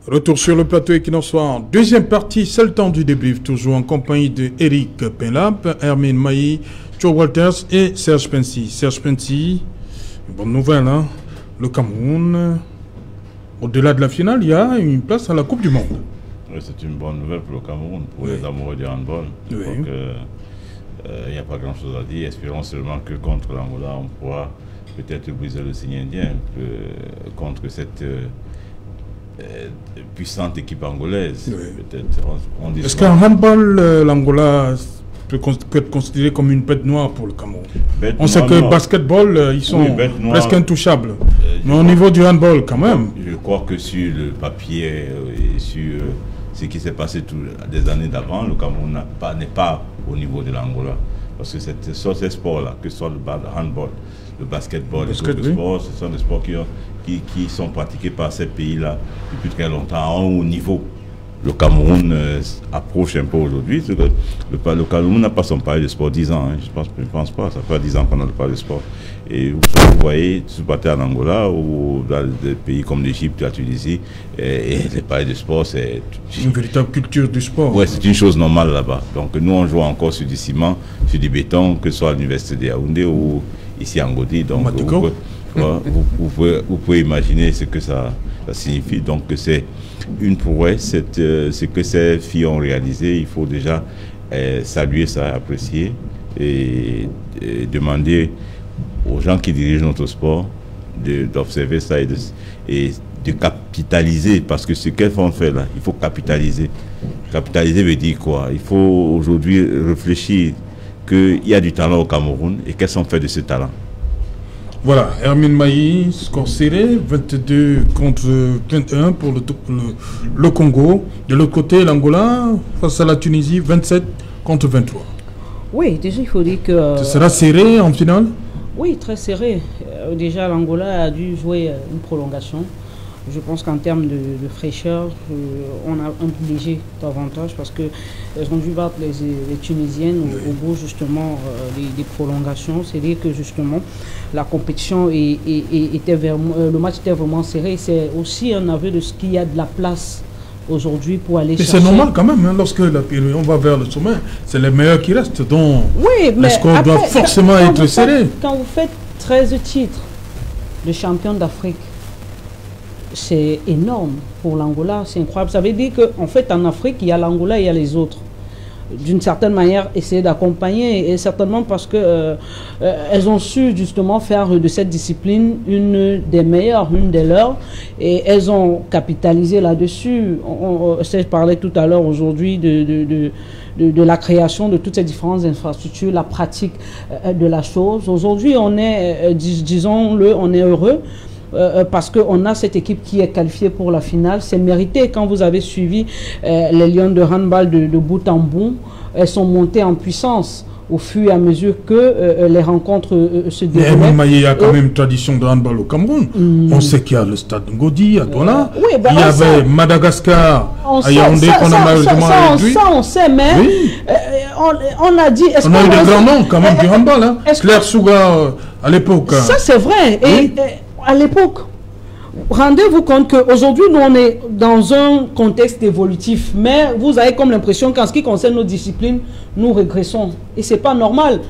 Retour sur le plateau Equinox. Deuxième partie, c'est le temps du débrief, toujours en compagnie de Eric Penlap, Hermine Mailly, Joe Walters et Serge Pensi. Serge Pensi, bonne nouvelle, hein? Le Cameroun, au-delà de la finale, il y a une place à la Coupe du Monde. Oui, c'est une bonne nouvelle pour le Cameroun, pour les amoureux du handball. Je crois qu'il n'y a pas grand-chose à dire. Espérons seulement que contre l'Angola, on pourra peut-être briser le signe indien contre cette puissante équipe angolaise. Oui. Est-ce qu'en handball, l'Angola peut être considéré comme une bête noire pour le Cameroun? On sait que le basketball, ils sont presque intouchables. Mais au niveau du handball, quand même. Je crois que sur le papier et sur ce qui s'est passé des années d'avant, le Cameroun n'est pas au niveau de l'Angola. Parce que ces sports-là, que ce soit le handball, le basketball, les autres sports, ce sont des sports qui sont pratiqués par ces pays-là depuis très longtemps, à un haut niveau. Le Cameroun approche un peu aujourd'hui. Le Cameroun n'a pas son palais de sport 10 ans. Hein. Je ne pense pas. Ça fait 10 ans qu'on a le palais de sport. Et vous voyez, tu battez en Angola ou dans des pays comme l'Égypte, la Tunisie, et les palais de sport, c'est une véritable culture du sport. Oui, c'est une chose normale là-bas. Donc nous, on joue encore sur du ciment, sur du béton, que ce soit à l'université de Yaoundé ou ici en Godi. Donc vous pouvez imaginer ce que ça signifie. Donc c'est une prouesse, ce que ces filles ont réalisé. Il faut déjà saluer ça, apprécier et demander aux gens qui dirigent notre sport d'observer ça et de capitaliser, parce que ce qu'elles vont faire là, il faut capitaliser. Capitaliser veut dire quoi? Il faut aujourd'hui réfléchir qu'il y a du talent au Cameroun et qu'elles sont faites de ce talent. Voilà, Hermine Mailly, score serré, 22 contre 21 pour le Congo. De l'autre côté, l'Angola, face à la Tunisie, 27 contre 23. Oui, déjà, il faut dire que... Ce sera serré en finale? Oui, très serré. Déjà, l'Angola a dû jouer une prolongation. Je pense qu'en termes de fraîcheur, on a un léger avantage parce qu'elles ont dû battre les Tunisiennes au bout justement des prolongations. C'est-à-dire que justement la compétition le match était vraiment serré. C'est aussi un aveu de ce qu'il y a de la place aujourd'hui pour aller chercher. C'est normal quand même, hein, lorsque on va vers le sommet, c'est les meilleurs qui restent, donc les scores doivent forcément être serrés. Quand vous faites 13 titres de champion d'Afrique, c'est énorme pour l'Angola, c'est incroyable. Ça veut dire qu'en fait, en Afrique, il y a l'Angola et il y a les autres. D'une certaine manière, essayer d'accompagner, et certainement parce que elles ont su justement faire de cette discipline une des meilleures, une des leurs, et elles ont capitalisé là-dessus. On parlait tout à l'heure aujourd'hui de la création de toutes ces différentes infrastructures, la pratique de la chose. Aujourd'hui, on est, disons-le, on est heureux. Parce qu'on a cette équipe qui est qualifiée pour la finale. C'est mérité. Quand vous avez suivi les Lions de handball de bout en bout, elles sont montées en puissance au fur et à mesure que les rencontres se déroulent. Mais il y a quand même une tradition de handball au Cameroun. On sait qu'il y a le stade Ngodi à Douala. Oui, il y avait Madagascar à Yaoundé qu'on a malheureusement réduit. Ça, on sait, mais on a dit... On a eu des grands noms quand même du handball. Hein. Claire Souga à l'époque. Ça, c'est vrai. Et à l'époque, rendez-vous compte qu'aujourd'hui, nous, on est dans un contexte évolutif. Mais vous avez comme l'impression qu'en ce qui concerne nos disciplines, nous régressons. Et ce n'est pas normal.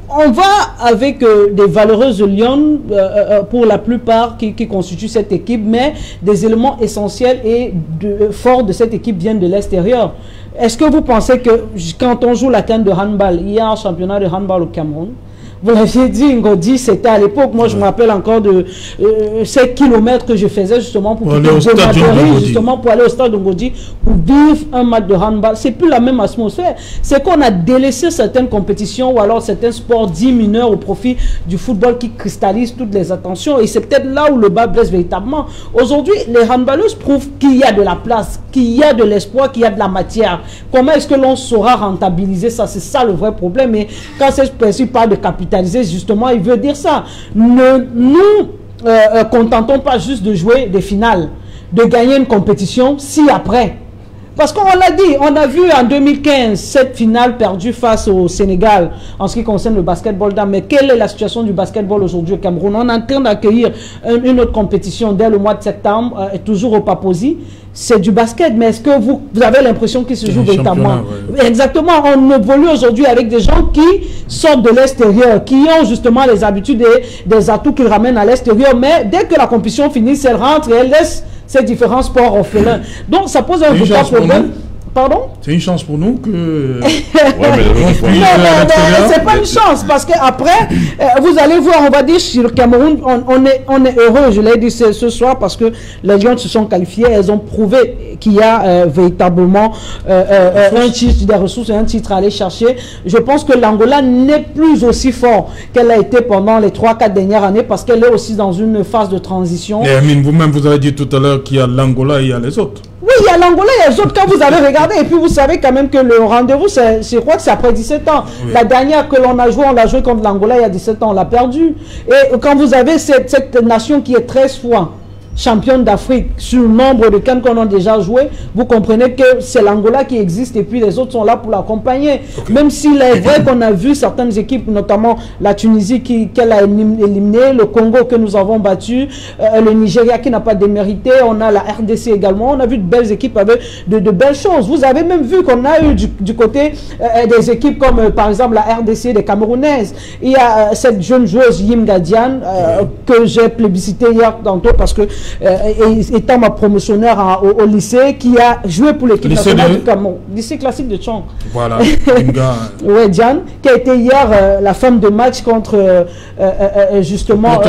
On va avec des valeureuses lions, pour la plupart, qui constituent cette équipe, mais des éléments essentiels et forts de cette équipe viennent de l'extérieur. Est-ce que vous pensez que quand on joue la canne de handball, il y a un championnat de handball au Cameroun? Vous l'aviez dit, Ngodi, c'était à l'époque. Moi, je me rappelle encore de ces kilomètres que je faisais justement pour aller au stade de Ngodi pour vivre un match de handball. C'est plus la même atmosphère. C'est qu'on a délaissé certaines compétitions ou alors certains sports dits mineurs au profit du football qui cristallise toutes les attentions. Et c'est peut-être là où le bas blesse véritablement. Aujourd'hui, les handballeuses prouvent qu'il y a de la place, qu'il y a de l'espoir, qu'il y a de la matière. Comment est-ce que l'on saura rentabiliser ça? C'est ça le vrai problème. Et quand cette personne parle de capitalisation, justement, il veut dire ça. Ne nous contentons pas juste de jouer des finales, de gagner une compétition si après. Parce qu'on l'a dit, on a vu en 2015 cette finale perdue face au Sénégal en ce qui concerne le basketball dames. Mais quelle est la situation du basketball aujourd'hui au Cameroun? On est en train d'accueillir une autre compétition dès le mois de septembre, toujours au Papouasie. c'est du basket, mais est-ce que vous avez l'impression qu'il se joue véritablement? Ouais. Exactement, on évolue aujourd'hui avec des gens qui sortent de l'extérieur, qui ont justement les habitudes et des atouts qu'ils ramènent à l'extérieur, mais dès que la compétition finit, elle rentre et elle laisse ces différents sports orphelins. Donc ça pose un véritable problème. Pardon? C'est une chance pour nous que... Non, c'est pas une chance, parce qu'après, vous allez voir, on va dire, sur le Cameroun, on est heureux, je l'ai dit ce soir, parce que les Lions se sont qualifiés, elles ont prouvé qu'il y a véritablement un titre, des ressources et un titre à aller chercher. Je pense que l'Angola n'est plus aussi fort qu'elle a été pendant les 3-4 dernières années, parce qu'elle est aussi dans une phase de transition. Et Amine, vous-même, vous avez dit tout à l'heure qu'il y a l'Angola et il y a les autres. Oui, il y a l'Angola, il y a les autres, quand vous avez regardé, et puis vous savez quand même que le rendez-vous, je crois que c'est après 17 ans. Oui. La dernière que l'on a joué, on l'a joué contre l'Angola il y a 17 ans, on l'a perdu. Et quand vous avez cette nation qui est 13 fois championne d'Afrique sur le nombre de CAN qu'on a déjà joué, vous comprenez que c'est l'Angola qui existe et puis les autres sont là pour l'accompagner. Okay. Même s'il est vrai qu'on a vu certaines équipes, notamment la Tunisie qu'elle a éliminé, le Congo que nous avons battu, le Nigeria qui n'a pas démérité, on a la RDC également, on a vu de belles équipes avec de belles choses. Vous avez même vu qu'on a eu du côté des équipes comme par exemple la RDC des Camerounaises. Il y a cette jeune joueuse Yim Gadian que j'ai plébiscité hier tantôt parce que étant ma promotionnaire au lycée, qui a joué pour l'équipe nationale du Cameroun, lycée classique de Tchang. Voilà. Ouais, Diane, qui a été hier la femme de match contre justement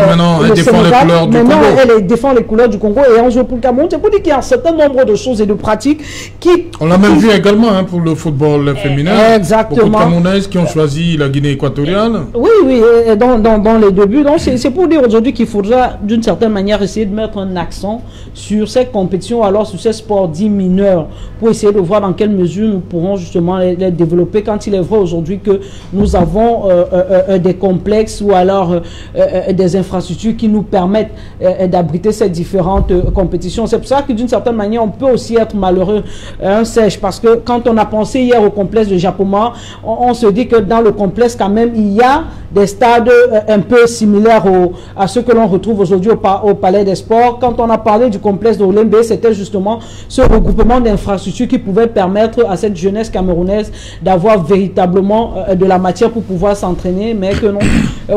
le Sénégal. Maintenant, elle défend les couleurs du Congo et on joue pour le Cameroun. C'est pour dire qu'il y a un certain nombre de choses et de pratiques qui... On l'a même vu également pour le football féminin. Exactement. Beaucoup de Camerounaises qui ont choisi la Guinée équatoriale. Oui, dans les débuts. Donc c'est pour dire aujourd'hui qu'il faudra d'une certaine manière essayer de mettre un accent sur cette compétition, alors sur ces sports dits mineurs, pour essayer de voir dans quelle mesure nous pourrons justement les développer, quand il est vrai aujourd'hui que nous avons des complexes ou alors des infrastructures qui nous permettent d'abriter ces différentes compétitions. C'est pour ça que d'une certaine manière on peut aussi être malheureux, Serge, parce que quand on a pensé hier au complexe de Japoma, on se dit que dans le complexe quand même il y a des stades un peu similaires à ceux que l'on retrouve aujourd'hui au Palais des Sports. Quand on a parlé du complexe de Olembe, c'était justement ce regroupement d'infrastructures qui pouvait permettre à cette jeunesse camerounaise d'avoir véritablement de la matière pour pouvoir s'entraîner, mais que non.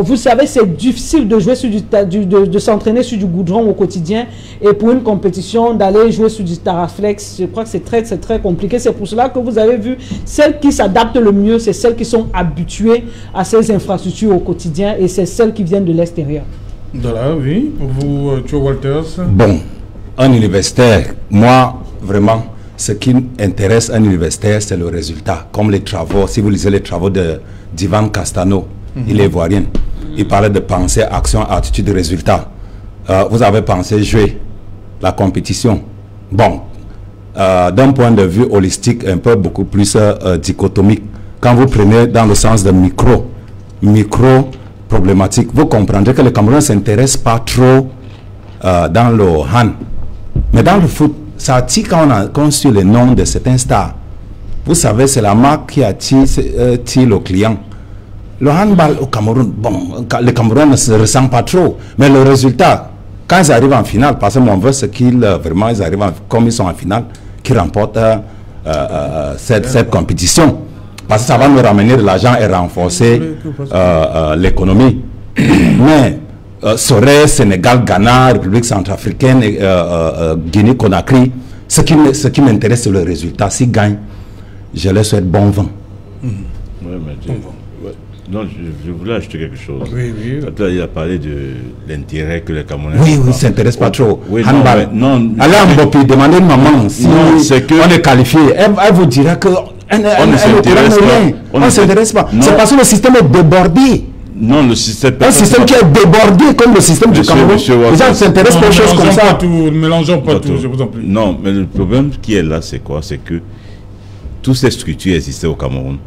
Vous savez, c'est difficile de jouer sur de s'entraîner sur du goudron au quotidien, et pour une compétition d'aller jouer sur du Taraflex, je crois que c'est très compliqué. C'est pour cela que vous avez vu, celles qui s'adaptent le mieux, c'est celles qui sont habituées à ces infrastructures au quotidien, et c'est celles qui viennent de l'extérieur. Voilà, oui. Vous, Joe Walters. Bon, un universitaire, moi, vraiment, ce qui intéresse un universitaire, c'est le résultat. Comme les travaux, si vous lisez les travaux d'Ivan Castano, il est ivoirien. Il parlait de pensée, action, attitude, résultat. Vous avez pensé jouer la compétition. Bon, d'un point de vue holistique, un peu beaucoup plus dichotomique. Quand vous prenez dans le sens de micro problématique, vous comprendrez que le Cameroun ne s'intéresse pas trop dans le hand. Mais dans le foot, ça attire quand on a conçu le nom de certains stars. Vous savez, c'est la marque qui attire le client. Le handball au Cameroun, bon, le Cameroun ne se ressent pas trop. Mais le résultat, quand ils arrivent en finale, parce que mon vœu, c'est qu'ils vraiment, ils arrivent comme ils sont en finale, qu'ils remportent cette compétition. Parce que ça va nous ramener de l'argent et renforcer l'économie. Mais Sorel, Sénégal, Ghana, République centrafricaine, Guinée, Conakry, ce qui m'intéresse, c'est le résultat. S'ils gagnent, je leur souhaite bon vent. Non, je voulais ajouter quelque chose. Oui. Là, il a parlé de l'intérêt que les Camerounais... Oui, ne s'intéresse pas trop. Oui, non. Allez en Mbopi, demandez une maman si on est qualifié. Elle vous dira que on ne s'intéresse pas. C'est parce que le système est débordé. Non, le système... Un système qui est débordé comme le système du Cameroun. Les gens ne s'intéressent pas aux choses comme ça. Ne mélangeons pas tout, je vous en prie. Non, mais le problème qui est là, c'est quoi? C'est que toutes ces structures existaient au Cameroun.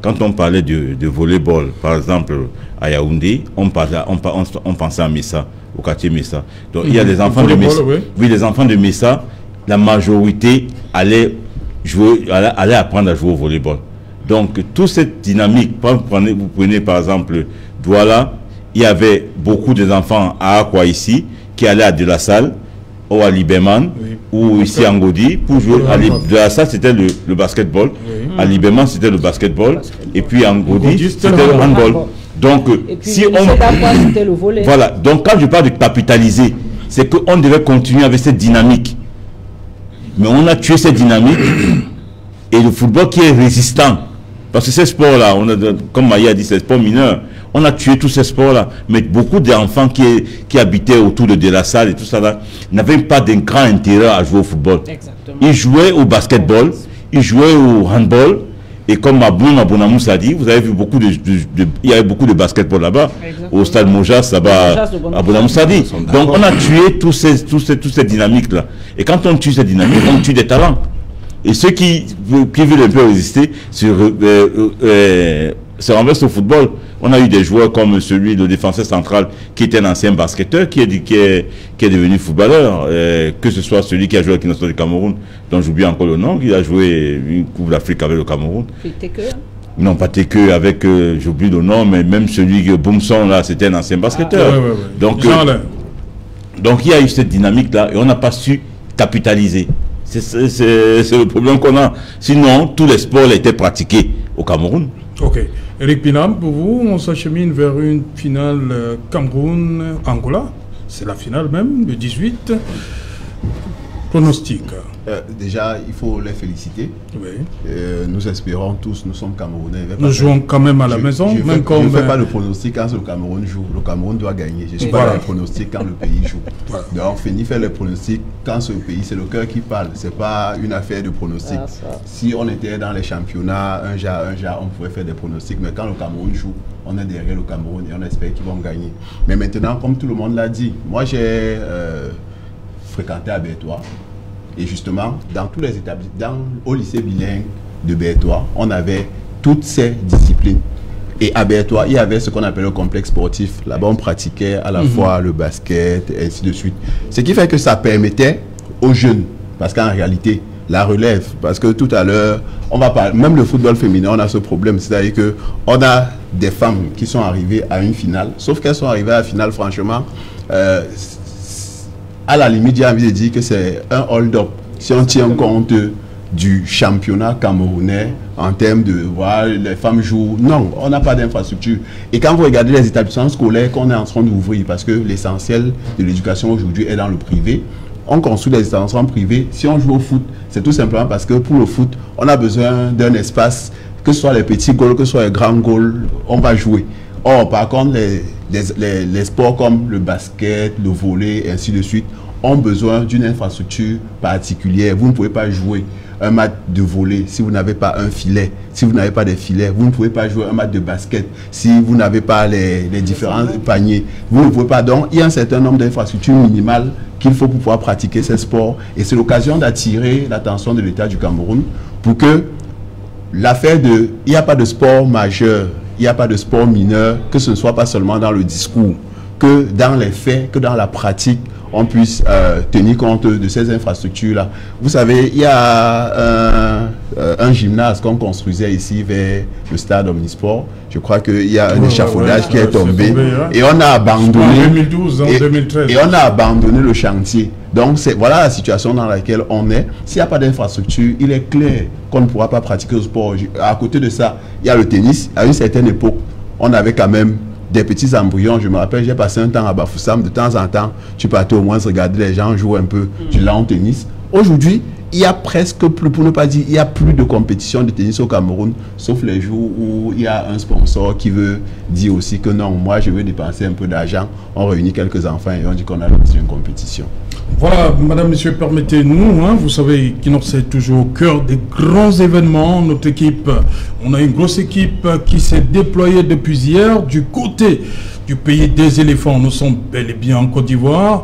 Quand on parlait de volleyball, par exemple, à Yaoundé, on pensait à Messa, au quartier Messa. Donc, il y a des enfants de Messa. Oui, les enfants de Messa, la majorité allait apprendre à jouer au volleyball. Donc, toute cette dynamique, vous prenez par exemple Douala, il y avait beaucoup d'enfants à Aqua ici, qui allaient à De La Salle, ou à Liberman, ou ici à Ngodi, pour jouer de la salle c'était le basketball, à Libéman c'était le basketball, et puis à Ngodi c'était le handball. Donc si on c'était le volley. Voilà, donc quand je parle de capitaliser, c'est qu'on devait continuer avec cette dynamique. Mais on a tué cette dynamique et le football qui est résistant. Parce que ces sports-là, comme Maïa a dit, c'est sports mineurs. On a tué tous ces sports-là. Mais beaucoup d'enfants qui habitaient autour de la salle et tout ça là, n'avaient pas d'un grand intérêt à jouer au football. Exactement. Ils jouaient au basketball, ils jouaient au handball. Et comme Abonamous a dit, vous avez vu il y avait beaucoup de basketball là-bas, au stade Mojas, là-bas, Abonamous a dit. Donc on a tué toutes ces dynamiques-là. Et quand on tue ces dynamiques, on tue des talents. Et ceux qui veulent un peu résister se renversent au football. On a eu des joueurs comme le défenseur central, qui était un ancien basketteur, qui est devenu footballeur. Que ce soit celui qui a joué avec l'Institut du Cameroun, dont j'oublie encore le nom, qui a joué une Coupe d'Afrique avec le Cameroun. Non, pas Teke, avec, j'oublie le nom, mais même celui que Boumson, là, c'était un ancien basketteur. Donc il y a eu cette dynamique-là, et on n'a pas su capitaliser. C'est le problème qu'on a. Sinon, tous les sports étaient pratiqués au Cameroun. Ok. Eric Pinam, pour vous, on s'achemine vers une finale Cameroun-Angola. C'est la finale même, le 18. Pronostic. Déjà, il faut les féliciter. Oui. Nous espérons tous, nous sommes Camerounais. Nous jouons quand même à la maison. Je ne fais pas le pronostic quand le Cameroun joue. Le Cameroun doit gagner. Je ne suis pas dans le pronostic quand le pays joue. Donc, Feni fait le pronostic quand ce pays, c'est le cœur qui parle. Ce n'est pas une affaire de pronostic. Si on était dans les championnats, un jar, on pouvait faire des pronostics. Mais quand le Cameroun joue, on est derrière le Cameroun et on espère qu'ils vont gagner. Mais maintenant, comme tout le monde l'a dit, moi j'ai fréquenté à Bertois. Et justement, dans tous les établissements, au lycée bilingue de Bertois, on avait toutes ces disciplines. Et à Bertois, il y avait ce qu'on appelle le complexe sportif. Là-bas, on pratiquait à la fois le basket, et ainsi de suite. Ce qui fait que ça permettait aux jeunes, parce qu'en réalité, la relève, parce que tout à l'heure, on va parler, même le football féminin, on a ce problème, c'est-à-dire qu'on a des femmes qui sont arrivées à une finale, sauf qu'elles sont arrivées à la finale, franchement, à la limite, j'ai envie de dire que c'est un hold-up. Si on tient compte du championnat camerounais en termes de voir les femmes jouent, non, on n'a pas d'infrastructure. Et quand vous regardez les établissements scolaires qu'on est en train d'ouvrir, parce que l'essentiel de l'éducation aujourd'hui est dans le privé, on construit des établissements privés. Si on joue au foot, c'est tout simplement parce que pour le foot, on a besoin d'un espace, que ce soit les petits goals, que ce soit les grands goals, on va jouer. Or, par contre, les sports comme le basket, le volley, et ainsi de suite, ont besoin d'une infrastructure particulière. Vous ne pouvez pas jouer un match de volley si vous n'avez pas un filet. Si vous n'avez pas des filets, vous ne pouvez pas jouer un match de basket si vous n'avez pas les différents paniers. Vous ne pouvez pas. Donc, il y a un certain nombre d'infrastructures minimales qu'il faut pour pouvoir pratiquer ces sports. Et c'est l'occasion d'attirer l'attention de l'État du Cameroun pour que l'affaire de... Il n'y a pas de sport majeur, il n'y a pas de sport mineur, que ce ne soit pas seulement dans le discours, que dans les faits, que dans la pratique, on puisse tenir compte de ces infrastructures-là. Vous savez, il y a un gymnase qu'on construisait ici vers le stade Omnisport. Je crois qu'il y a un échafaudage qui est tombé. Et on a abandonné... En 2012, en 2013. Et on a abandonné le chantier. Donc, voilà la situation dans laquelle on est. S'il n'y a pas d'infrastructure, il est clair qu'on ne pourra pas pratiquer le sport. À côté de ça, il y a le tennis. À une certaine époque, on avait quand même des petits embryons. Je me rappelle, j'ai passé un temps à Bafoussam. De temps en temps, tu partais au moins regarder les gens jouer un peu du lawn tennis. Aujourd'hui, il y a presque plus, pour ne pas dire, il n'y a plus de compétition de tennis au Cameroun, sauf les jours où il y a un sponsor qui veut dire aussi que non, moi je veux dépenser un peu d'argent. On réunit quelques enfants et on dit qu'on a lancé une compétition. Voilà, madame, monsieur, permettez-nous, vous savez qu'Inor c'est toujours au cœur des grands événements. Notre équipe, on a une grosse équipe qui s'est déployée depuis hier du côté du pays des éléphants. Nous sommes bel et bien en Côte d'Ivoire,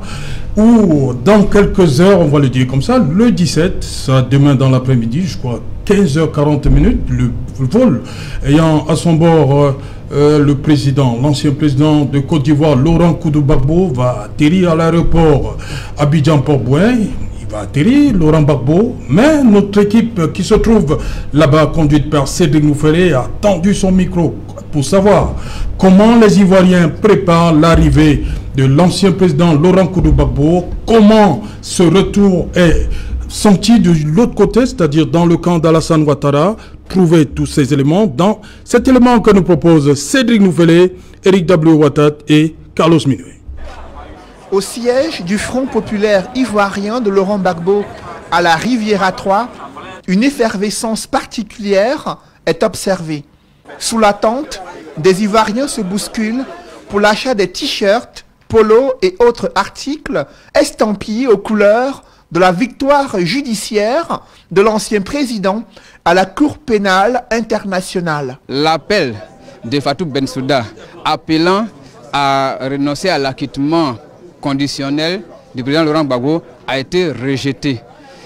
où dans quelques heures, on va le dire comme ça, le 17, ça demain dans l'après-midi, je crois 15h40, le vol ayant à son bord le président, l'ancien président de Côte d'Ivoire, Laurent Koudou-Gbagbo, va atterrir à l'aéroport Abidjan-Port-Bouin. Il va atterrir, Laurent Gbagbo, mais notre équipe qui se trouve là-bas, conduite par Cédric Nouféré, a tendu son micro pour savoir comment les Ivoiriens préparent l'arrivée de l'ancien président Laurent Gbagbo. Comment ce retour est senti de l'autre côté, c'est-à-dire dans le camp d'Alassane Ouattara? Trouver tous ces éléments dans cet élément que nous proposent Cédric Nouvelé, Eric W. Ouattat et Carlos Minué. Au siège du Front populaire ivoirien de Laurent Gbagbo à la Riviera 3, une effervescence particulière est observée. Sous la tente, des Ivoiriens se bousculent pour l'achat des t-shirts, polos et autres articles estampillés aux couleurs de la victoire judiciaire de l'ancien président à la Cour pénale internationale. L'appel de Fatou Bensouda appelant à renoncer à l'acquittement conditionnel du président Laurent Gbagbo a été rejeté.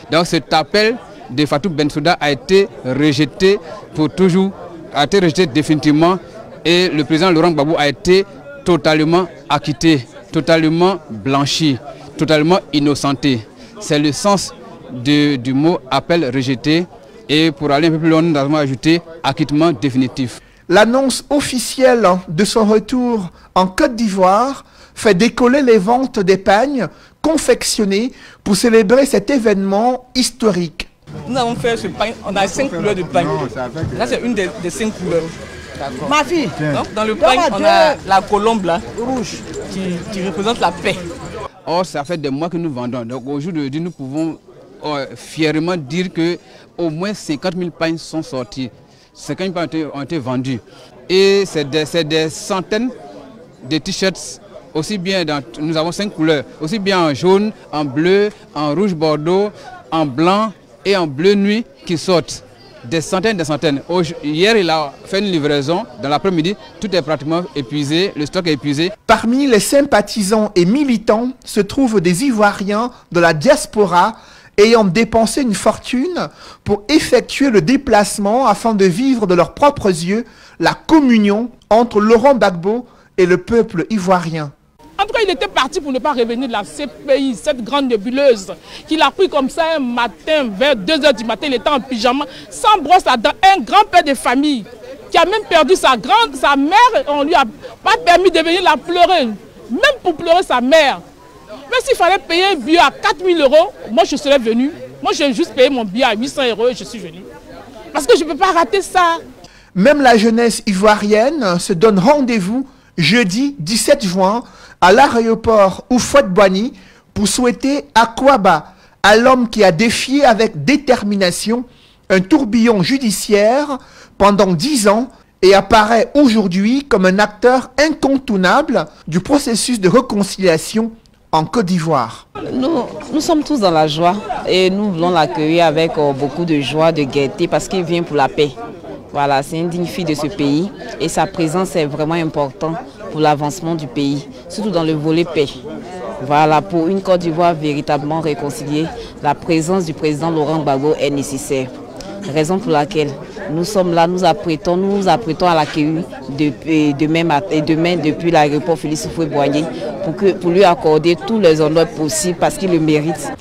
Donc cet appel de Fatou Bensouda a été rejeté pour toujours, a été rejeté définitivement, et le président Laurent Gbagbo a été totalement acquitté, totalement blanchi, totalement innocenté. C'est le sens du mot appel rejeté, et pour aller un peu plus loin, nous avons ajouté acquittement définitif. L'annonce officielle de son retour en Côte d'Ivoire fait décoller les ventes des pagnes confectionnées pour célébrer cet événement historique. Nous avons fait ce pagne, on a 5 couleurs de pagne. Là, c'est une des 5 couleurs. Ma fille, donc, dans le pagne, on a la colombe là, rouge, qui représente la paix. Or, ça fait des mois que nous vendons. Donc, aujourd'hui, nous pouvons fièrement dire que au moins 50 000 pagnes sont sorties. 50 000 pagnes ont été vendues. Et c'est des centaines de t-shirts, aussi bien nous avons 5 couleurs, aussi bien en jaune, en bleu, en rouge bordeaux, en blanc et en bleu nuit qui sortent. Des centaines. Hier, il a fait une livraison. Dans l'après-midi, tout est pratiquement épuisé, le stock est épuisé. Parmi les sympathisants et militants se trouvent des Ivoiriens de la diaspora ayant dépensé une fortune pour effectuer le déplacement afin de vivre de leurs propres yeux la communion entre Laurent Gbagbo et le peuple ivoirien. En tout cas, il était parti pour ne pas revenir de la CPI, cette grande nébuleuse, qu'il a pris comme ça un matin, vers 2 h du matin, il était en pyjama, sans brosse à dents, un grand-père de famille, qui a même perdu sa mère, on lui a pas permis de venir la pleurer, même pour pleurer sa mère. Mais s'il fallait payer un billet à 4 000 €, moi je serais venu. Moi j'ai juste payé mon billet à 800 € et je suis venu. Parce que je ne peux pas rater ça. Même la jeunesse ivoirienne se donne rendez-vous jeudi 17 juin à l'aéroport Houphouët-Boigny pour souhaiter Akwaba à l'homme qui a défié avec détermination un tourbillon judiciaire pendant 10 ans et apparaît aujourd'hui comme un acteur incontournable du processus de réconciliation en Côte d'Ivoire. Nous sommes tous dans la joie et nous voulons l'accueillir avec beaucoup de joie, de gaieté parce qu'il vient pour la paix. Voilà, c'est une digne fille de ce pays et sa présence est vraiment importante pour l'avancement du pays, surtout dans le volet paix. Voilà, pour une Côte d'Ivoire véritablement réconciliée, la présence du président Laurent Gbagbo est nécessaire. Raison pour laquelle nous sommes là, nous nous apprêtons à l'accueillir demain depuis l'aéroport Félix Houphouët-Boigny pour lui accorder tous les honneurs possibles parce qu'il le mérite.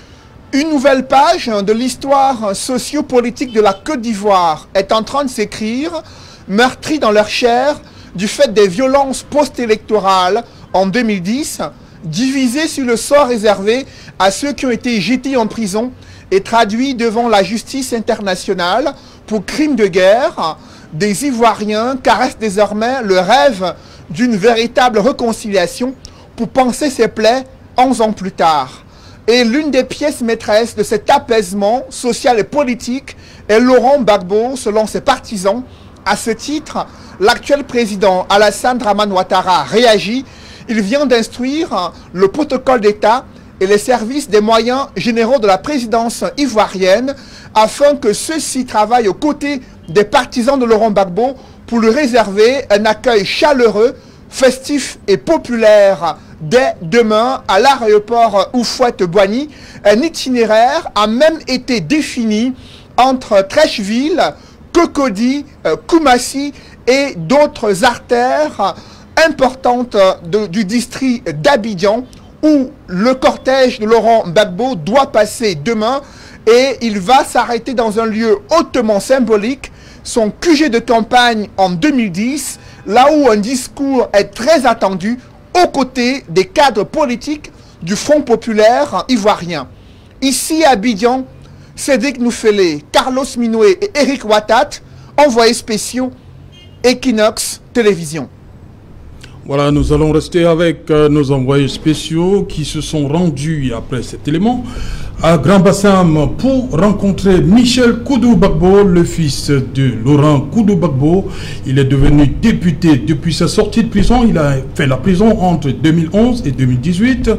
Une nouvelle page de l'histoire sociopolitique de la Côte d'Ivoire est en train de s'écrire, meurtris dans leur chair du fait des violences post-électorales en 2010, divisés sur le sort réservé à ceux qui ont été jetés en prison et traduits devant la justice internationale pour crimes de guerre. Des Ivoiriens caressent désormais le rêve d'une véritable réconciliation pour panser ses plaies 11 ans plus tard. Et l'une des pièces maîtresses de cet apaisement social et politique est Laurent Gbagbo, selon ses partisans. À ce titre, l'actuel président Alassane Ouattara réagit. Il vient d'instruire le protocole d'État et les services des moyens généraux de la présidence ivoirienne afin que ceux-ci travaillent aux côtés des partisans de Laurent Gbagbo pour lui réserver un accueil chaleureux, festif et populaire dès demain à l'aéroport Houphouët-Boigny. Un itinéraire a même été défini entre Treichville, Cocody, Koumassi et d'autres artères importantes du district d'Abidjan où le cortège de Laurent Gbagbo doit passer demain et il va s'arrêter dans un lieu hautement symbolique, son QG de campagne en 2010, là où un discours est très attendu aux côtés des cadres politiques du Front populaire ivoirien. Ici à Abidjan, Cédric Noufélé, Carlos Minoué et Eric Watat, envoyés spéciaux Equinox Télévision. Voilà, nous allons rester avec nos envoyés spéciaux qui se sont rendus après cet élément à Grand Bassam pour rencontrer Michel Koudou-Bagbo, le fils de Laurent Koudou-Bagbo. Il est devenu député depuis sa sortie de prison. Il a fait la prison entre 2011 et 2018.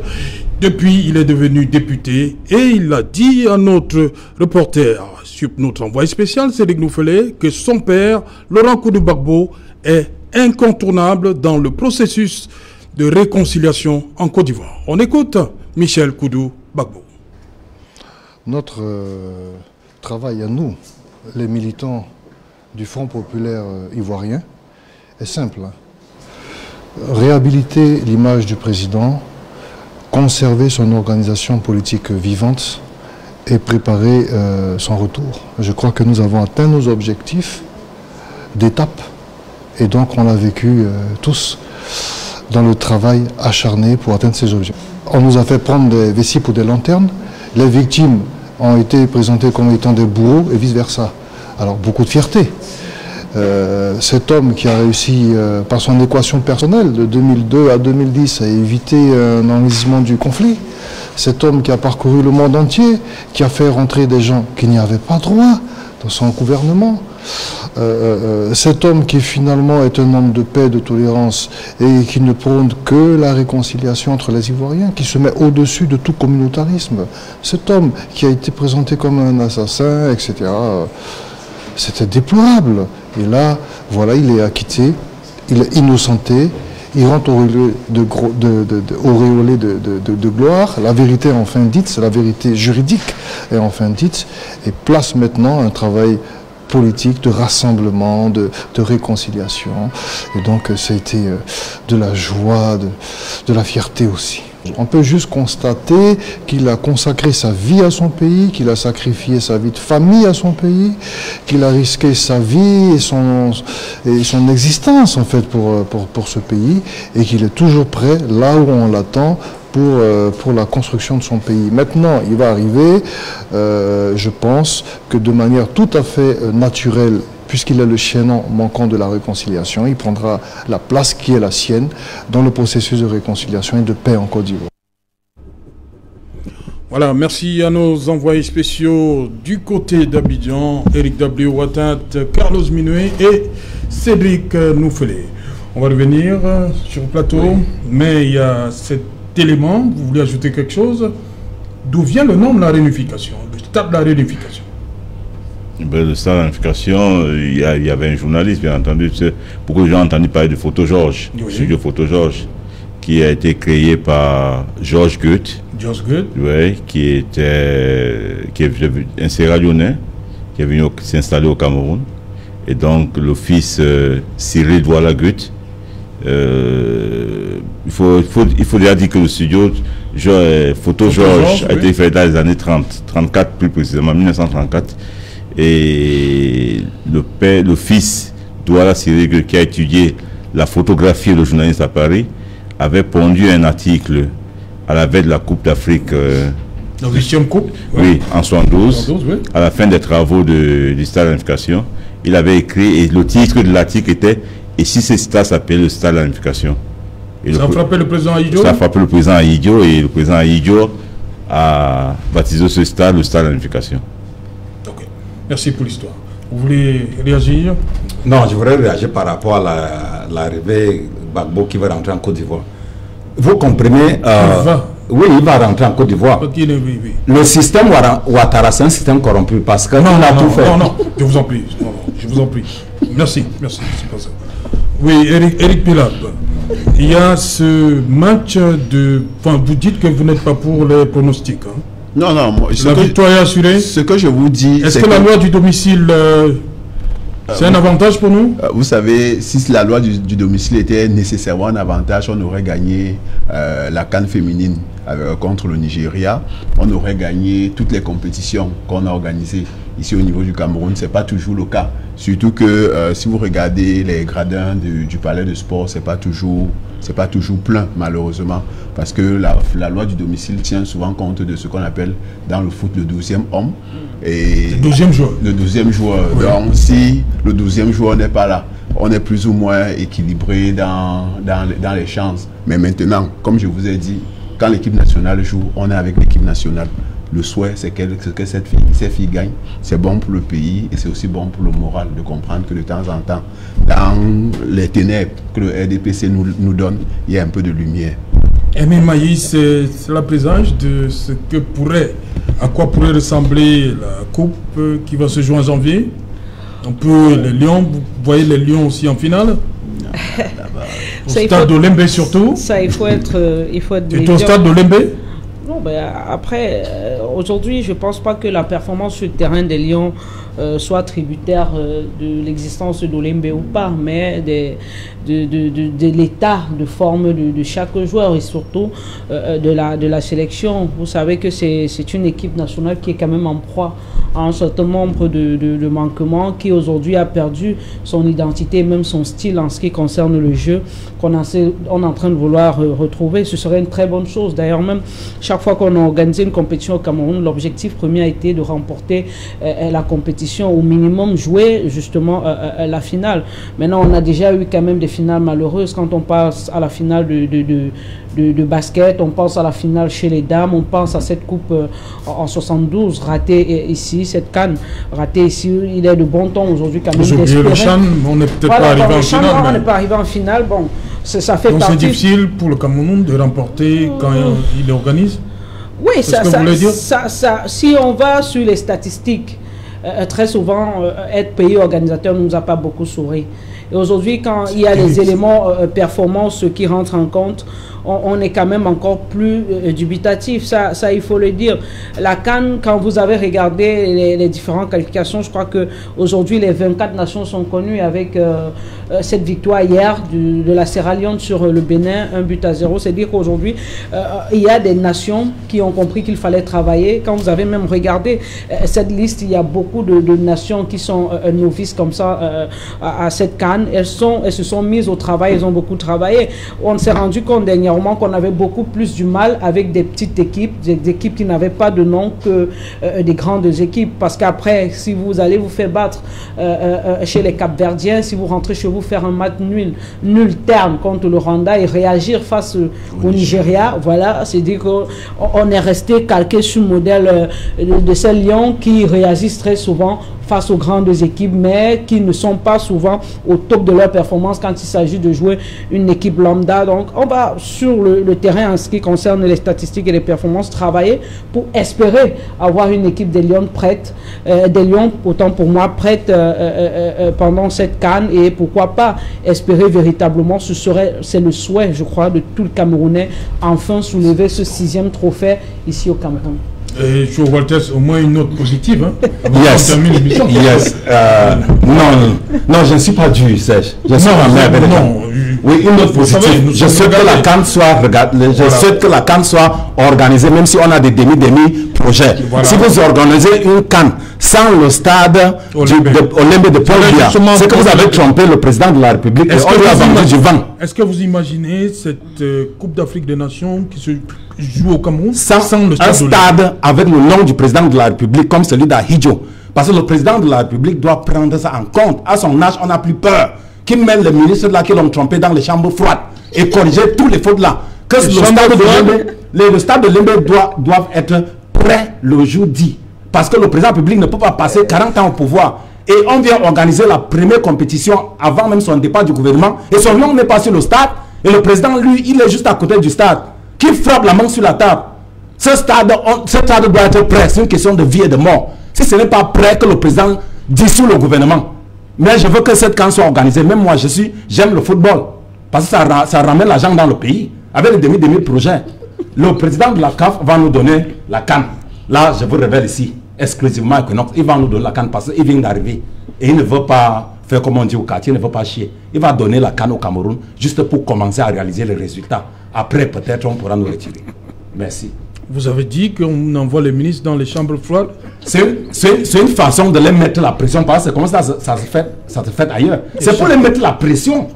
Depuis, il est devenu député et il a dit à notre reporter, sur notre envoyé spécial, Cédric Noufélé, que son père, Laurent Koudou-Bagbo, est incontournable dans le processus de réconciliation en Côte d'Ivoire. On écoute Michel Koudou-Bagbo. Notre travail à nous, les militants du Front populaire ivoirien, est simple. Réhabiliter l'image du président, conserver son organisation politique vivante et préparer son retour. Je crois que nous avons atteint nos objectifs d'étape. Et donc on l'a vécu tous dans le travail acharné pour atteindre ces objectifs. On nous a fait prendre des vessies pour des lanternes. Les victimes ont été présentées comme étant des bourreaux et vice-versa. Alors beaucoup de fierté. Cet homme qui a réussi par son équation personnelle de 2002 à 2010 à éviter un enlisement du conflit. Cet homme qui a parcouru le monde entier, qui a fait rentrer des gens qui n'y avaient pas droit dans son gouvernement. Cet homme qui finalement est un homme de paix, de tolérance et qui ne prône que la réconciliation entre les Ivoiriens, qui se met au-dessus de tout communautarisme. Cet homme qui a été présenté comme un assassin, etc. C'était déplorable. Et là, voilà, il est acquitté, il est innocenté, il rentre auréolé de gloire. La vérité est enfin dite, c'est la vérité juridique est enfin dite, et place maintenant un travail politique, de rassemblement, de réconciliation. Et donc ça a été de la joie, de la fierté aussi. On peut juste constater qu'il a consacré sa vie à son pays, qu'il a sacrifié sa vie de famille à son pays, qu'il a risqué sa vie et son existence en fait pour ce pays, et qu'il est toujours prêt, là où on l'attend, pour la construction de son pays. Maintenant, il va arriver, je pense, que de manière tout à fait naturelle, puisqu'il est le chaînon manquant de la réconciliation, il prendra la place qui est la sienne dans le processus de réconciliation et de paix en Côte d'Ivoire. Voilà, merci à nos envoyés spéciaux du côté d'Abidjan, Eric W. Watat, Carlos Minoué et Cédric Noufélé. On va revenir sur le plateau, oui. Mais il y a cet élément, vous voulez ajouter quelque chose? D'où vient le nom de la réunification, le stade de la réunification? Le stade de la réunification, il y avait un journaliste, bien entendu. Beaucoup de gens ont entendu parler de Photo Georges, oui. Studio Photo Georges, qui a été créé par Georges Goethe. Georges Goethe. Oui, qui est un Sierra Leonais, qui est venu s'installer au Cameroun. Et donc, le fils Cyril Douala Goethe. Il faut déjà dire que le studio Photo Georges a été fait dans les années 34 plus précisément, 1934. Et le fils Douala Cyril, qui a étudié la photographie et le journalisme à Paris, avait pondu un article à la veille de la Coupe d'Afrique. La 8e Coupe? Oui, en 72, oui. À la fin des travaux du stade de l'unification. Il avait écrit, et le titre de l'article était « Et si ce stade s'appelait le stade de l'unification ?» Ça a frappé le président Ahidjo? Ça a frappé le président Ahidjo, et le président Ahidjo a baptisé ce stade le stade de l'unification. Ok, merci pour l'histoire. Vous voulez réagir? Non, je voudrais réagir par rapport à l'arrivée Gbagbo qui va rentrer en Côte d'Ivoire. Vous comprenez, oui, il va rentrer en Côte d'Ivoire. Le système Ouattara, c'est un système corrompu parce que non, je vous en prie. Non, je vous en prie. Merci, c'est pas ça. Oui, Eric Pilab, il y a ce match de... Enfin, vous dites que vous n'êtes pas pour les pronostics. Hein? Non, la victoire est assurée. Ce que je vous dis... Est-ce que la loi du domicile... c'est un avantage pour nous? Vous savez, si la loi du domicile était nécessairement un avantage, on aurait gagné la CAN féminine contre le Nigeria, on aurait gagné toutes les compétitions qu'on a organisées ici au niveau du Cameroun. C'est pas toujours le cas. Surtout que si vous regardez les gradins du palais de sport, c'est pas toujours plein, malheureusement, parce que la loi du domicile tient souvent compte de ce qu'on appelle dans le foot le 12e homme. Et le 12e joueur. Le 12e joueur. Oui. Donc si le 12e joueur n'est pas là, on est plus ou moins équilibré dans les chances. Mais maintenant, comme je vous ai dit, quand l'équipe nationale joue, on est avec l'équipe nationale. Le souhait, c'est que ces filles gagnent. C'est bon pour le pays et c'est aussi bon pour le moral de comprendre que de temps en temps, dans les ténèbres que le RDPC nous donne, il y a un peu de lumière. Hermine Mayi, c'est la présence de ce que à quoi pourrait ressembler la coupe qui va se jouer en janvier. Un peu les Lions, vous voyez les Lions aussi en finale. Au stade d'Olembe surtout. Ça, il faut être et au stade d'Olembe. Non, ben après, aujourd'hui, je ne pense pas que la performance sur le terrain des Lions soit tributaire de l'existence d'Olembe ou pas, mais de l'état de forme de chaque joueur et surtout de la sélection. Vous savez que c'est une équipe nationale qui est quand même en proie à un certain nombre de manquements, qui aujourd'hui a perdu son identité, même son style en ce qui concerne le jeu, qu'on est en train de vouloir retrouver. Ce serait une très bonne chose. D'ailleurs, même chaque fois qu'on a organisé une compétition au Cameroun, l'objectif premier a été de remporter la compétition, au minimum jouer justement la finale. Maintenant, on a déjà eu quand même des finales malheureuses. Quand on passe à la finale de basket, on pense à la finale chez les dames, on pense à cette coupe en 72 ratée ici, cette CAN ratée ici. Il est de bon ton aujourd'hui quand même d'espérer. Le CHAN, on n'est peut-être pas arrivé en finale. On n'est pas arrivé en finale. Bon, ça fait donc partie. C'est difficile pour le Cameroun de remporter quand il organise. Oui, si on va sur les statistiques, très souvent, être pays organisateur ne nous a pas beaucoup souri. Et aujourd'hui, quand il y a les éléments performance qui rentrent en compte, on est quand même encore plus dubitatif. Ça, il faut le dire. La CAN, quand vous avez regardé les différentes qualifications, je crois qu'aujourd'hui, les 24 nations sont connues avec cette victoire hier de la Sierra Leone sur le Bénin, 1-0. C'est-à-dire qu'aujourd'hui, il y a des nations qui ont compris qu'il fallait travailler. Quand vous avez même regardé cette liste, il y a beaucoup de nations qui sont novices comme ça à cette CAN. Elles se sont mises au travail, elles ont beaucoup travaillé. On s'est rendu compte dernièrement qu'on avait beaucoup plus du mal avec des petites équipes, des équipes qui n'avaient pas de nom que des grandes équipes. Parce qu'après, si vous allez vous faire battre chez les Cap-Verdiens, si vous rentrez chez vous faire un match nul terme contre le Rwanda et réagir face au Nigeria, voilà, c'est-à-dire qu'on est resté calqué sur le modèle de ces Lions qui réagissent très souvent face aux grandes équipes, mais qui ne sont pas souvent au top de leur performance quand il s'agit de jouer une équipe lambda. Donc, on va sur le terrain en ce qui concerne les statistiques et les performances travailler pour espérer avoir une équipe des Lions prête, des Lions, autant pour moi, prête pendant cette CAN, et pourquoi pas espérer véritablement, c'est le souhait, je crois, de tout le Camerounais, enfin soulever ce 6e trophée ici au Cameroun. Et Joe Walters, au moins une note positive. Hein, yes. Yes. Non, je ne suis pas dur, Serge. Je suis oui, une note positive. Je souhaite que la CAN soit je souhaite que la CAN soit organisée, même si on a des demi-projets. Voilà. Si vous organisez une CAN sans le stade Olembe de Paul Biya, c'est que vous avez trompé le président de la République et on lui a vendu du vent. Est-ce que vous imaginez cette Coupe d'Afrique des Nations qui se joue au Cameroun sans le stade, un stade avec le nom du président de la République comme celui d'Ahidjo? Parce que le président de la République doit prendre ça en compte. À son âge, on n'a plus peur qu'il mette les ministres là qui l'ont trompé dans les chambres froides et corriger tous les fautes là. Que le stade de Lembe doivent être prêt le jour dit. Parce que le président de la République ne peut pas passer 40 ans au pouvoir. Et on vient organiser la première compétition avant même son départ du gouvernement. Et son nom n'est pas sur le stade. Et le président, lui, il est juste à côté du stade. Qui frappe la main sur la table. Ce stade doit être prêt. C'est une question de vie et de mort. Si ce n'est pas prêt, que le président dissout le gouvernement. Mais je veux que cette CAN soit organisée. Même moi, j'aime le football. Parce que ça ramène l'argent dans le pays. Avec les demi-projets. Le président de la CAF va nous donner la CAN. Là, je vous révèle ici, exclusivement Equinox, il va nous donner la CAN parce qu'il vient d'arriver. Et il ne veut pas faire comme on dit au quartier, il ne veut pas chier. Il va donner la CAN au Cameroun juste pour commencer à réaliser les résultats. Après, peut-être, on pourra nous retirer. Merci. Vous avez dit qu'on envoie les ministres dans les chambres froides. C'est une façon de les mettre la pression, parce que comment ça se fait ailleurs. C'est pour les mettre la pression.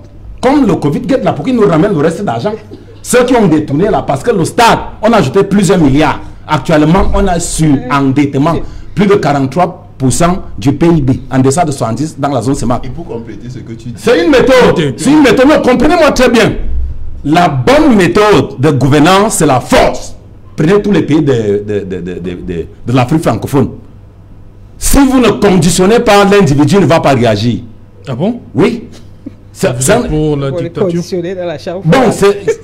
Comme le Covid guette là, pour qu'ils nous ramènent le reste d'argent. Ceux qui ont détourné là, parce que le stade, on a ajouté plusieurs milliards. Actuellement, on a sur endettement plus de 43% du PIB, en deçà de 70 dans la zone CEMAC. Et pour compléter ce que tu dis... C'est une méthode. C'est une méthode. Comprenez-moi très bien. La bonne méthode de gouvernance, c'est la force. Prenez tous les pays de l'Afrique francophone. Si vous ne conditionnez pas, l'individu ne va pas réagir. Ah bon? Oui. C'est pour la dictature. Bon,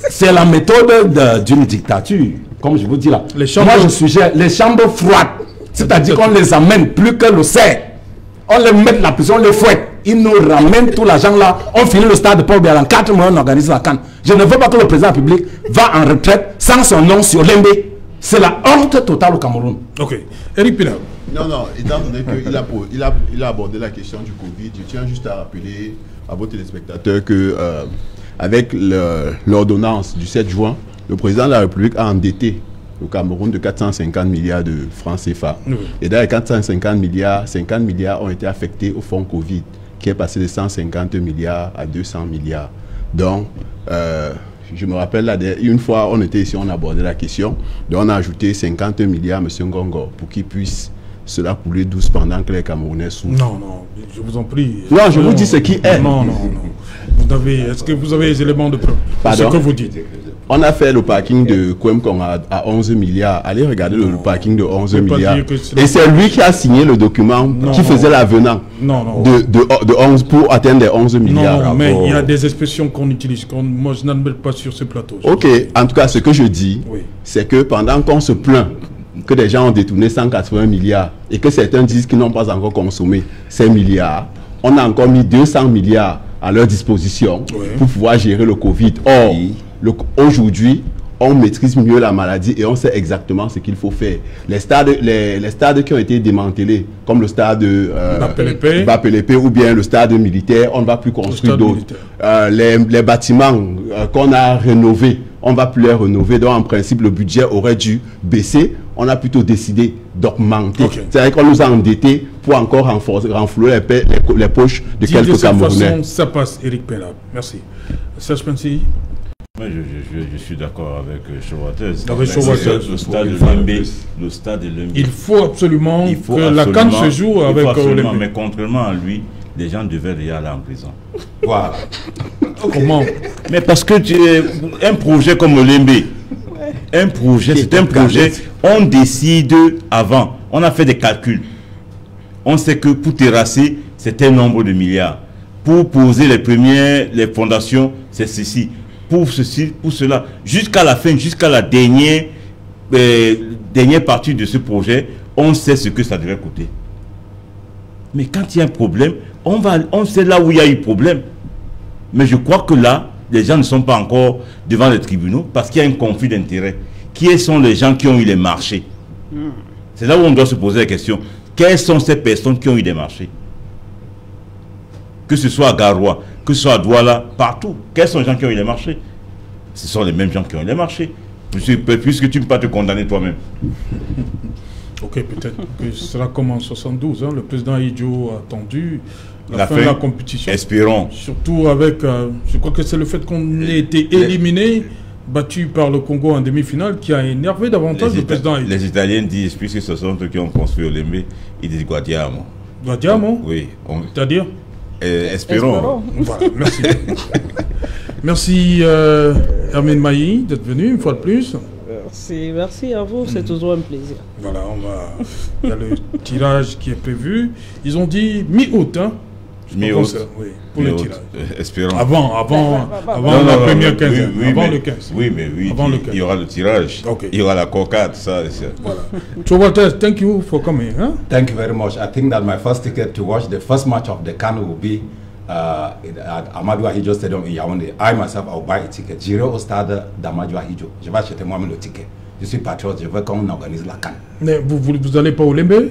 c'est la méthode d'une dictature, comme je vous dis là. Moi, je suggère les chambres froides. C'est-à-dire qu'on les amène plus que le serre. On les met la prison, on les fouette. Ils nous ramènent tout l'argent là. On finit le stade de Port-Béal en 4 mois, on organise la CAN. Je ne veux pas que le président public va en retraite sans son nom sur l'Embe. C'est la honte totale au Cameroun. Ok. Eric Pina. Non, étant donné qu'il a abordé la question du Covid, je tiens juste à rappeler à vos téléspectateurs que avec l'ordonnance du 7 juin, le président de la République a endetté le Cameroun de 450 milliards de francs CFA. Oui. Et dans les 450 milliards, 50 milliards ont été affectés au fonds Covid, qui est passé de 150 milliards à 200 milliards. Donc, je me rappelle, là, une fois, on était ici, on a abordé la question. Donc, on a ajouté 50 milliards, M. Ngongo, pour qu'il puisse cela couler douce pendant que les Camerounais souffrent. Non, je vous en prie. Non, je vous dis ce qui est. Non. Est-ce que vous avez les éléments de preuve? Pardon? Ce que vous dites. On a fait le parking de Kwemkong à 11 milliards. Allez regarder le parking de 11 milliards. Et c'est lui qui a signé le document qui faisait l'avenant de 11 pour atteindre les 11 milliards. Non, mais il y a des expressions qu'on utilise. Moi, je n'admets pas sur ce plateau. Ok, en tout cas, ce que je dis, c'est que pendant qu'on se plaint que des gens ont détourné 180 milliards et que certains disent qu'ils n'ont pas encore consommé ces milliards, on a encore mis 200 milliards à leur disposition pour pouvoir gérer le Covid. Or, aujourd'hui, on maîtrise mieux la maladie et on sait exactement ce qu'il faut faire. Les stades qui ont été démantelés, comme le stade de Bapelépé ou bien le stade militaire, on ne va plus construire d'autres. Les bâtiments qu'on a rénovés, on ne va plus les rénover. Donc, en principe, le budget aurait dû baisser. On a plutôt décidé d'augmenter. C'est-à-dire qu'on nous a endettés pour encore renflouer les poches de quelques Camerounais. De toute façon, ça passe, Eric Pella. Merci. Serge Pensy. Je suis d'accord avec Chowates. Le stade de Lembe. Il faut absolument que la CAN se joue avec Lembe. Mais contrairement à lui, les gens devaient y aller en prison. Voilà. Comment? Mais parce que un projet comme Lembe, c'est un projet, on décide avant, on a fait des calculs. On sait que pour terrasser, c'est un nombre de milliards. Pour poser les fondations, c'est ceci. Pour ceci, pour cela, jusqu'à la fin, jusqu'à la dernière partie de ce projet, on sait ce que ça devrait coûter. Mais quand il y a un problème, on sait là où il y a eu problème. Mais je crois que là, les gens ne sont pas encore devant les tribunaux parce qu'il y a un conflit d'intérêts. Qui sont les gens qui ont eu les marchés? C'est là où on doit se poser la question. Quelles sont ces personnes qui ont eu des marchés? Que ce soit à Garoua, que ce soit à Douala, partout. Quels sont les gens qui ont eu les marchés? Ce sont les mêmes gens qui ont eu les marchés. Puisque tu ne peux pas te condamner toi-même. Ok, peut-être que ce sera comme en 72. Le président Idjo a attendu la fin de la compétition. Espérons. Surtout avec, je crois que c'est le fait qu'on ait été éliminé, battu par le Congo en demi-finale, qui a énervé davantage le président Idjo. Les Italiens disent, puisque ce sont eux qui ont construit Lembe, ils disent Guadiamo. Guadiamo? Oui. C'est-à-dire? Espérons. Voilà, merci. Merci Hermine Mailly d'être venu une fois de plus. Merci à vous, c'est toujours un plaisir. Voilà, il y a le tirage qui est prévu. Ils ont dit mi-août, hein? Mi-août. Oui, pour le tirage. Espérons. Avant la première quinzaine. Avant le 15. Oui, mais il y aura le tirage. Okay. Il y aura la cocade, ça. Voilà. Chowates, thank you for coming. Huh? Thank you very much. I think that my first ticket to watch the first match of the CAN will be at Amadou Ahidjo Stadium in Yaoundé. I myself, I will buy a ticket. J'irai au stade d'Amadou Ahidjo. Je vais acheter moi-même le ticket. Je suis patriote, je veux qu'on organise la CAN. Mais vous n'allez pas au Lembe?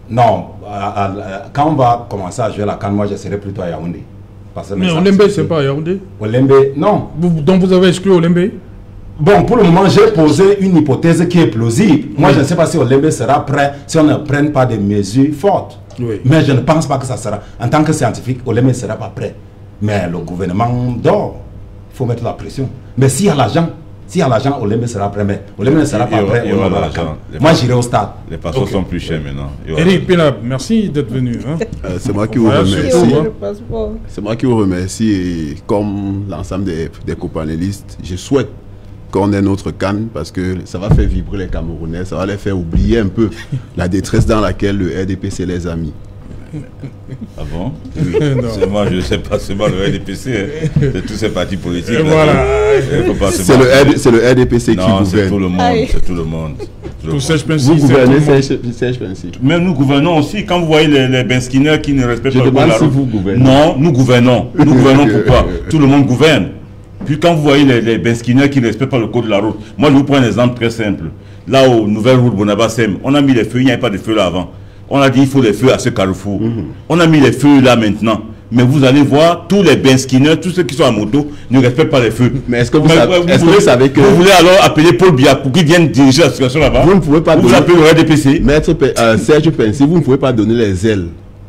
Non, quand on va commencer à jouer la CAN, moi je serai plutôt à Yaoundé. Mais au Lembe, c'est pas à Yaoundé? Au Lembe, non. Donc vous avez exclu au Lembe? Bon, pour le moment, j'ai posé une hypothèse qui est plausible. Moi, je ne sais pas si Olembe sera prêt si on ne prenne pas des mesures fortes. Oui. Mais je ne pense pas que ça sera. En tant que scientifique, Olembe ne sera pas prêt. Mais le gouvernement dort. Il faut mettre la pression. Mais s'il y a l'argent, Olembe sera prêt. Mais Olembe ne sera pas prêt. Moi, j'irai au stade. Les passeports sont plus chers maintenant. Eric Penlap, merci d'être venu. Hein. C'est moi qui vous remercie. C'est moi qui vous remercie. Et comme l'ensemble des copanélistes, je souhaite qu'on ait notre canne parce que ça va faire vibrer les Camerounais, ça va les faire oublier un peu la détresse dans laquelle le RDPC les a mis. Ah bon? Oui. Moi, je ne sais pas, c'est pas le RDPC, hein. C'est tous ces partis politiques. Voilà. C'est le RDPC qui gouverne. C'est tout le monde. C'est tout le monde. Tout Serge Pensi. Vous gouvernez Serge Pensi. Mais nous gouvernons aussi. Quand vous voyez les Benskiner qui ne respectent pas le code de la route. Vous gouvernez. Non, nous gouvernons. Nous gouvernons pourquoi? Tout le monde gouverne. Puis quand vous voyez les Benskiner qui ne respectent pas le code de la route, moi je vous prends un exemple très simple. Là au Nouvelle Route Bonabasem, on a mis les feux, il n'y avait pas de feux là avant. On a dit il faut les feux à ce carrefour. On a mis les feux là maintenant. Mais vous allez voir, tous les Benskiner, tous ceux qui sont à moto, ne respectent pas les feux. Mais est-ce que vous savez que... Vous voulez alors appeler Paul Biya pour qu'il vienne diriger la situation là-bas? Vous ne pouvez pas vous appelez le RDPC. Maître Serge Pensi, vous ne pouvez pas donner les ailes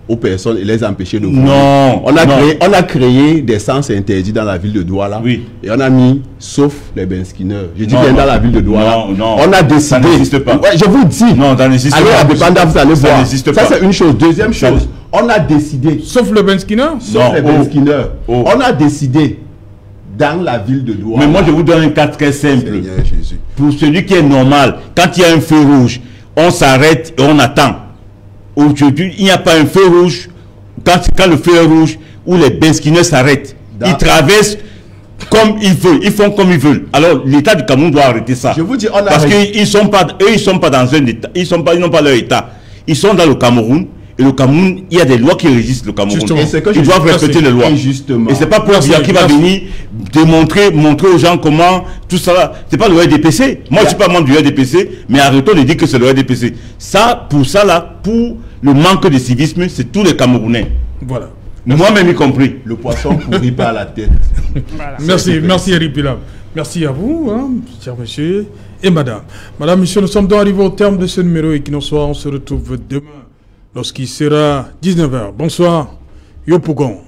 aux personnes et les empêcher de voler. Non. On a créé des sens interdits dans la ville de Douala. Oui. Et on a mis, sauf les Benskiner. Je dis bien dans la ville de Douala. Non. On a décidé. Ça n'existe pas. Ouais, je vous dis. Non, ça n'existe pas. Allez à Dépendant, vous allez voir. Ça n'existe pas. Ça, c'est une chose. Deuxième chose, on a décidé. Sauf le Benskiner? Sauf les Benskiner. On a décidé dans la ville de Douala. Mais moi, je vous donne un cas très simple. Pour celui qui est normal, quand il y a un feu rouge, on s'arrête et on attend. Aujourd'hui, il n'y a pas un feu rouge. Quand le feu est rouge, où les Benskiner s'arrêtent, ils traversent comme ils veulent, ils font comme ils veulent. Alors l'État du Cameroun doit arrêter ça. Je vous dis, parce qu'ils sont pas dans un État, ils n'ont pas leur État. Ils sont dans le Cameroun. Et le Cameroun, il y a des lois qui régissent le Cameroun. Ils doivent respecter les lois. Injustement. Et c'est pas pour dire qui va venir montrer aux gens comment tout ça. C'est pas le RDPC. Moi, je suis pas membre du RDPC, mais arrêtons de dire que c'est le RDPC. Ça, pour le manque de civisme, c'est tous les Camerounais. Voilà. Moi-même y compris. Le poisson pourrit pas à la tête. Voilà. Merci Eric Penlap. Merci à vous, hein, cher monsieur et madame. Madame, monsieur, nous sommes donc arrivés au terme de ce numéro et qu'il nous soit, on se retrouve demain lorsqu'il sera 19h. Bonsoir, Yopougon.